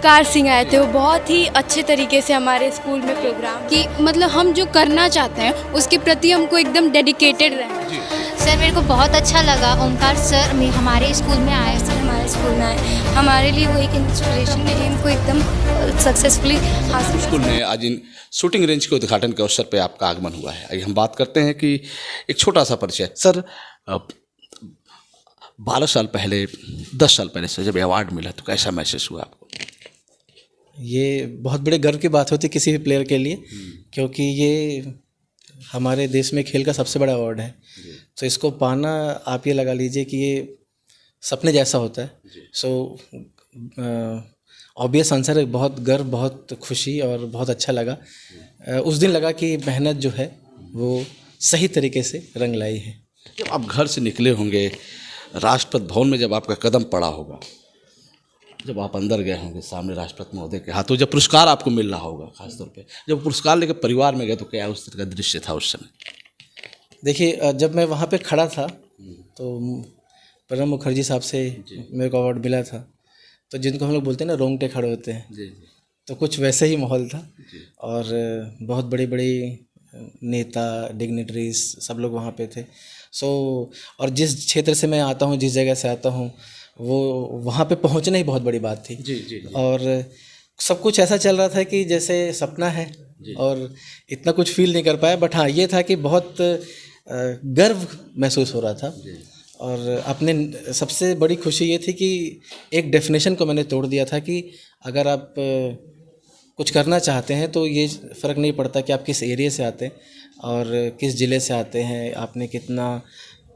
ओमकार सिंह आए थे। वो बहुत ही अच्छे तरीके से हमारे स्कूल में प्रोग्राम कि मतलब हम जो करना चाहते हैं उसके प्रति हमको एकदम डेडिकेटेड रहें। सर मेरे को बहुत अच्छा लगा ओमकार सर हमारे स्कूल में आए। सर हमारे स्कूल में आए, हमारे लिए वो एक इंस्पिरेशन है कि इनको एकदम सक्सेसफुली हासिल। स्कूल में आज इन शूटिंग रेंज के उद्घाटन के अवसर पर आपका आगमन हुआ है। आइए हम बात करते हैं कि एक छोटा सा परिचय। सर 12 साल पहले 10 साल पहले से जब अवार्ड मिला तो कैसा महसूस हुआ आपको? ये बहुत बड़े गर्व की बात होती है किसी भी प्लेयर के लिए, क्योंकि ये हमारे देश में खेल का सबसे बड़ा अवार्ड है। तो इसको पाना आप ये लगा लीजिए कि ये सपने जैसा होता है। सो ऑब्वियस आंसर है, बहुत गर्व, बहुत खुशी और बहुत अच्छा लगा। उस दिन लगा कि मेहनत जो है वो सही तरीके से रंग लाई है। जब आप घर से निकले होंगे, राष्ट्रपति भवन में जब आपका कदम पड़ा होगा, जब आप अंदर गए होंगे सामने राष्ट्रपति महोदय के हाथों, जब पुरस्कार आपको मिल रहा होगा, खासतौर पे जब पुरस्कार लेकर परिवार में गए तो क्या उस तरह का दृश्य था उस समय? देखिए, जब मैं वहाँ पे खड़ा था तो प्रणब मुखर्जी साहब से मेरे को अवार्ड मिला था, तो जिनको हम लोग बोलते हैं ना रोंगटे खड़े होते हैं, तो कुछ वैसे ही माहौल था। और बहुत बड़ी बड़ी नेता, डिग्निटरीज सब लोग वहाँ पे थे। और जिस क्षेत्र से मैं आता हूँ, जिस जगह से आता हूँ, वो वहाँ पे पहुँचना ही बहुत बड़ी बात थी। और सब कुछ ऐसा चल रहा था कि जैसे सपना है, और इतना कुछ फील नहीं कर पाया। बट हाँ, ये था कि बहुत गर्व महसूस हो रहा था। और अपने सबसे बड़ी खुशी ये थी कि एक डेफिनेशन को मैंने तोड़ दिया था कि अगर आप कुछ करना चाहते हैं तो ये फ़र्क नहीं पड़ता कि आप किस एरिया से आते हैं और किस ज़िले से आते हैं, आपने कितना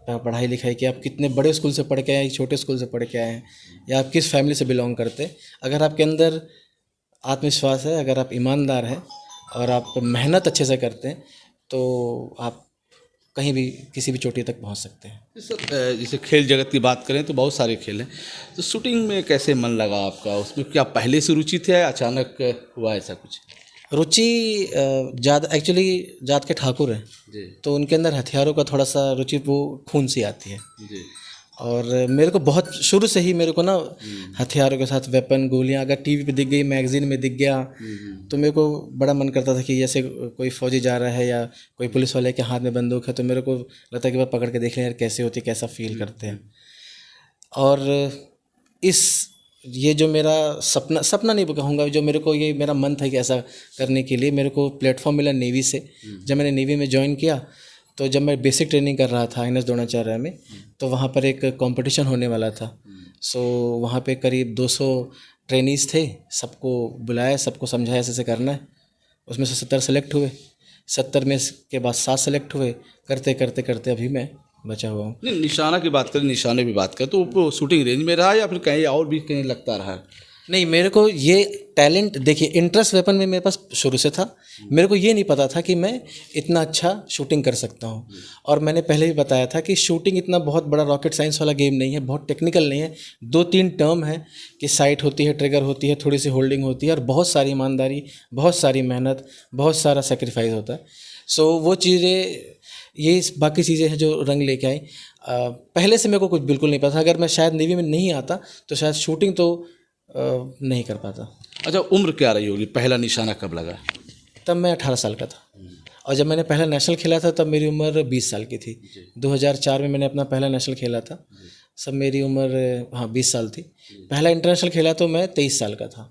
पढ़ाई लिखाई किया, आप कितने बड़े स्कूल से पढ़ के आए हैं, छोटे स्कूल से पढ़ के आए हैं, या आप किस फैमिली से बिलोंग करते हैं। अगर आपके अंदर आत्मविश्वास है, अगर आप ईमानदार हैं और आप मेहनत अच्छे से करते हैं, तो आप कहीं भी किसी भी चोटी तक पहुंच सकते हैं। सर जैसे खेल जगत की बात करें तो बहुत सारे खेल हैं, तो शूटिंग में कैसे मन लगा आपका? उसमें क्या पहले से रुचि थी या अचानक हुआ ऐसा कुछ? रुचि एक्चुअली जात के ठाकुर हैं, तो उनके अंदर हथियारों का थोड़ा सा रुचि वो खून सी आती है। और मेरे को बहुत शुरू से ही मेरे को ना हथियारों के साथ वेपन, गोलियां अगर टीवी पे दिख गई, मैगजीन में दिख गया, तो मेरे को बड़ा मन करता था कि जैसे कोई फौजी जा रहा है या कोई पुलिस वाले के हाथ में बंदूक है, तो मेरे को लगता है कि वह पकड़ के देख लें यार कैसे होती है, कैसा फील करते हैं। और ये जो मेरा सपना नहीं कहूँगा, जो मेरे को ये मेरा मन था कि ऐसा करने के लिए, मेरे को प्लेटफॉर्म मिला नेवी से। जब मैंने नेवी में ज्वाइन किया, तो जब मैं बेसिक ट्रेनिंग कर रहा था INS द्रोणाचार्य में, तो वहाँ पर एक कंपटीशन होने वाला था। वहाँ पे करीब 200 ट्रेनीज़ थे, सबको बुलाया, सबको समझाया ऐसे करना है। उसमें से 70 सेलेक्ट हुए, 70 में के बाद 7 सेलेक्ट हुए। करते करते करते अभी मैं बचा हुआ हूँ। नहीं, निशाना की बात करें, निशाने भी बात करें, तो वो शूटिंग रेंज में रहा या फिर कहीं और भी कहीं लगता रहा? नहीं, मेरे को ये टैलेंट, देखिए इंटरेस्ट वेपन में मेरे पास शुरू से था। मेरे को ये नहीं पता था कि मैं इतना अच्छा शूटिंग कर सकता हूँ। और मैंने पहले भी बताया था कि शूटिंग इतना बहुत बड़ा रॉकेट साइंस वाला गेम नहीं है, बहुत टेक्निकल नहीं है। 2-3 टर्म है कि साइट होती है, ट्रिगर होती है, थोड़ी सी होल्डिंग होती है, और बहुत सारी ईमानदारी, बहुत सारी मेहनत, बहुत सारा सेक्रीफाइस होता है। वो चीज़ें, ये बाकी चीज़ें हैं जो रंग लेके आई। पहले से मेरे को कुछ बिल्कुल नहीं पता। अगर मैं शायद नेवी में नहीं आता तो शायद शूटिंग तो नहीं कर पाता। अच्छा, उम्र क्या रही होगी? पहला निशाना कब लगा? तब मैं 18 साल का था। और जब मैंने पहला नेशनल खेला था तब मेरी उम्र 20 साल की थी। 2004 में मैंने अपना पहला नेशनल खेला था, सब मेरी उम्र 20 साल थी। पहला इंटरनेशनल खेला तो मैं 23 साल का था।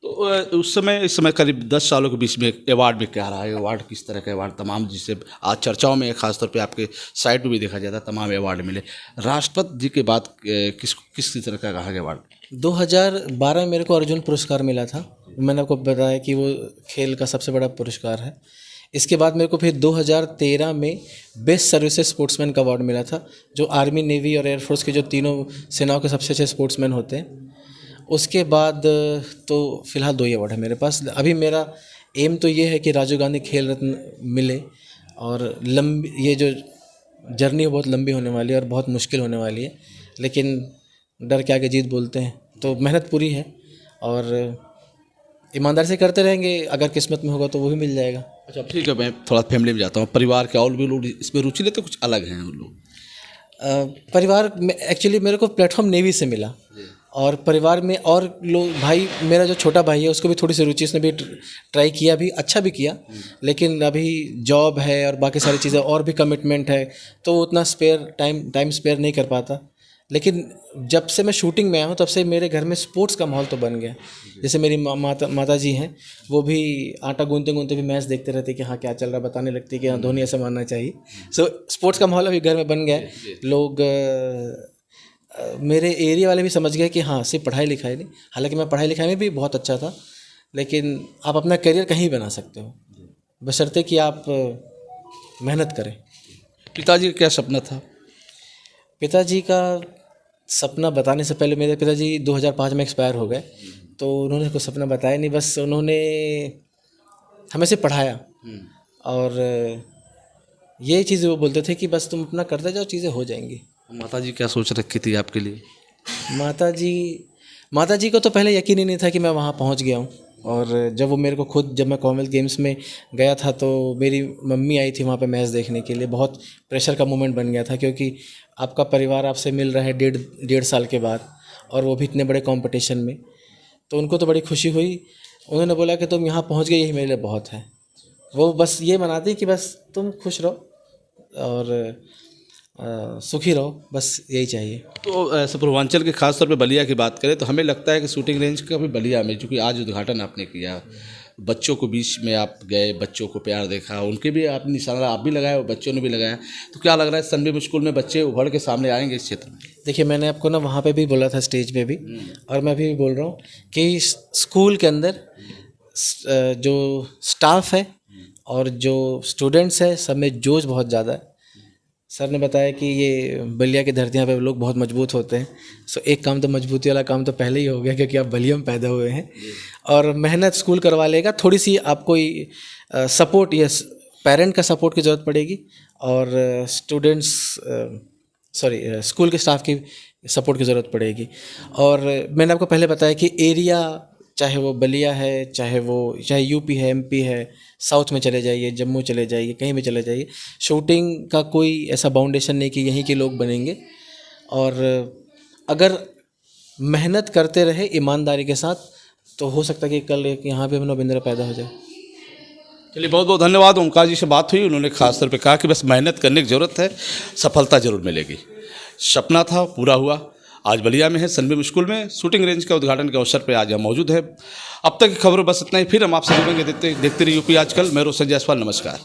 तो उस समय, इस समय करीब 10 सालों के बीच में अवार्ड में क्या रहा है? अवार्ड किस तरह के अवार्ड? तमाम, जिससे आज चर्चाओं में खासतौर पे आपके साइट पर भी देखा जाता है, तमाम अवार्ड मिले। राष्ट्रपति जी के बाद किस तरह का रहा अवार्ड? 2012 में मेरे को अर्जुन पुरस्कार मिला था। मैंने आपको बताया कि वो खेल का सबसे बड़ा पुरस्कार है। इसके बाद मेरे को फिर 2013 में बेस्ट सर्विसेज स्पोर्ट्समैन का अवार्ड मिला था, जो आर्मी, नेवी और एयरफोर्स के जो तीनों सेनाओं के सबसे अच्छे स्पोर्ट्समैन होते हैं। उसके बाद तो फ़िलहाल 2 ही अवार्ड है मेरे पास। अभी मेरा एम तो ये है कि राजीव गांधी खेल रत्न मिले, और ये जो जर्नी है बहुत लंबी होने वाली है और बहुत मुश्किल होने वाली है, लेकिन डर के आगे जीत बोलते हैं। तो मेहनत पूरी है और ईमानदारी से करते रहेंगे, अगर किस्मत में होगा तो वो भी मिल जाएगा। अच्छा, ठीक है, मैं थोड़ा फैमिली में जाता हूँ। परिवार के और भी लोग इसमें रुचि लेते, कुछ अलग हैं वो लोग? परिवार में एक्चुअली मेरे को प्लेटफॉर्म नेवी से मिला। और परिवार में और लोग, भाई मेरा जो छोटा भाई है उसको भी थोड़ी सी रुचि, उसने भी ट्राई किया, भी अच्छा भी किया, लेकिन अभी जॉब है और बाकी सारी चीज़ें और भी कमिटमेंट है, तो वो उतना टाइम स्पेयर नहीं कर पाता। लेकिन जब से मैं शूटिंग में आया हूँ तब से मेरे घर में स्पोर्ट्स का माहौल तो बन गया। जैसे मेरी माता जी हैं, वो भी आटा गूंथते गूंथते भी मैच देखते रहते कि हाँ क्या चल रहा है, बताने लगती कि हाँ धोनी ऐसा मानना चाहिए। सो स्पोर्ट्स का माहौल अभी घर में बन गया है। लोग मेरे एरिया वाले भी समझ गए कि हाँ सिर्फ पढ़ाई लिखाई नहीं, हालांकि मैं पढ़ाई लिखाई में भी बहुत अच्छा था, लेकिन आप अपना करियर कहीं बना सकते हो बशर्ते कि आप मेहनत करें। पिताजी का क्या सपना था? पिताजी का सपना बताने से पहले, मेरे पिताजी 2005 में एक्सपायर हो गए, तो उन्होंने कोई सपना बताया नहीं, बस उन्होंने हमें से पढ़ाया। और यही चीज़ वो बोलते थे कि बस तुम अपना करते जाओ, चीज़ें हो जाएंगी। माताजी क्या सोच रखी थी आपके लिए? माता जी को तो पहले यकीन ही नहीं था कि मैं वहाँ पहुँच गया हूँ। और जब वो मेरे को जब मैं कॉमनवेल्थ गेम्स में गया था तो मेरी मम्मी आई थी वहाँ पे मैच देखने के लिए। बहुत प्रेशर का मोमेंट बन गया था, क्योंकि आपका परिवार आपसे मिल रहा है डेढ़ साल के बाद, और वो भी इतने बड़े कंपटीशन में, तो उनको तो बड़ी खुशी हुई। उन्होंने बोला कि तुम यहाँ पहुँच गए, यही मेरे लिए बहुत है। वो बस ये मनाती कि बस तुम खुश रहो और सुखी रहो, बस यही चाहिए। तो ऐसे पूर्वांचल के खास तौर पे बलिया की बात करें तो हमें लगता है कि शूटिंग रेंज का भी बलिया में, चूँकि आज उद्घाटन आपने किया, बच्चों को बीच में आप गए, बच्चों को प्यार देखा, उनके भी आपने निशाना आप भी लगाया और बच्चों ने भी लगाया, तो क्या लग रहा है सनबीम स्कूल में बच्चे उभर के सामने आएंगे इस क्षेत्र में? देखिए, मैंने आपको ना वहाँ पे भी बोला था, स्टेज पे भी, और मैं भी बोल रहा हूँ कि स्कूल के अंदर जो स्टाफ है और जो स्टूडेंट्स है, सब में जोश बहुत ज़्यादा है। सर ने बताया कि ये बलिया की धरतियाँ पे लोग बहुत मजबूत होते हैं। सो एक काम तो मजबूती वाला काम तो पहले ही हो गया, क्योंकि आप बलिया में पैदा हुए हैं। और मेहनत स्कूल करवा लेगा, थोड़ी सी आपको सपोर्ट या पेरेंट का सपोर्ट की ज़रूरत पड़ेगी, और स्कूल के स्टाफ की सपोर्ट की ज़रूरत पड़ेगी। और मैंने आपको पहले बताया कि एरिया, चाहे वो बलिया है, चाहे यूपी है, एमपी है, साउथ में चले जाइए, जम्मू चले जाइए, कहीं भी चले जाइए, शूटिंग का कोई ऐसा बाउंडेशन नहीं कि यहीं के लोग बनेंगे। और अगर मेहनत करते रहे ईमानदारी के साथ, तो हो सकता है कि कल एक यहाँ पे अभिनव बिंद्रा पैदा हो जाए। चलिए, बहुत बहुत धन्यवाद। ओंकार जी से बात हुई, उन्होंने खास तौर पे कहा कि बस मेहनत करने की ज़रूरत है, सफलता जरूर मिलेगी। सपना था, पूरा हुआ। आज बलिया में है, सनबीम स्कूल में शूटिंग रेंज का उद्घाटन के अवसर पर आज हम मौजूद है। अब तक की खबरों बस इतना ही, फिर हम आपसे जुड़ेंगे। देखते रहिए यूपी आजकल। मैं रोशन जायसवाल, नमस्कार।